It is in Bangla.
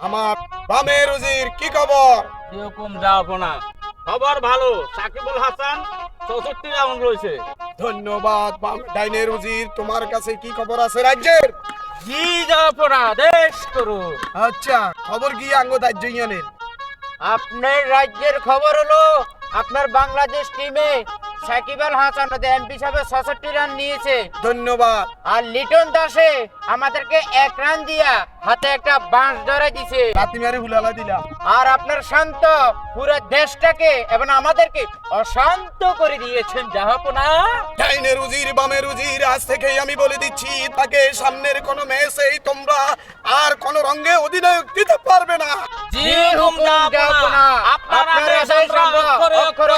আমার বামের উজির কি খবর? এরকম যাবো না, খবর ভালো। সাকিবুল হাসান 64 রাউন্ড রয়েছে। ধন্যবাদ ডাইনের উজির। তোমার কাছে কি খবর আছে রাজ্যের? জি যাবো না, দেশ করু। আচ্ছা, খবর কি আঙ্গ রাজ্য ইয়ানের? আপনার রাজ্যের খবর হলো আপনার বাংলাদেশ টিমে সাকিব আল হাসান এমপি সাহেব 66 রান নিয়েছে। ধন্যবাদ। আর লিটন দাসে আমাদেরকে 1 রান দিয়া হাতে একটা বাঁশ ধরে দিছে। রাতি মারি হুলালা দিলাম। আর আপনার শান্ত পুরো দেশটাকে এবং আমাদেরকে অশান্ত করে দিয়েছেন জাহাপনা। ডাইনের উজির বামের উজির, আজ থেকেই আমি বলে দিচ্ছি, তাকে সামনের কোনো ম্যাচেই তোমরা আর কোনো রঙে অধিনায়ক দিতে পারবে না। জি হুকুম জাহাপনা। আপনারা আপনারা সেই সংগ্রাম অক্ষরে অক্ষরে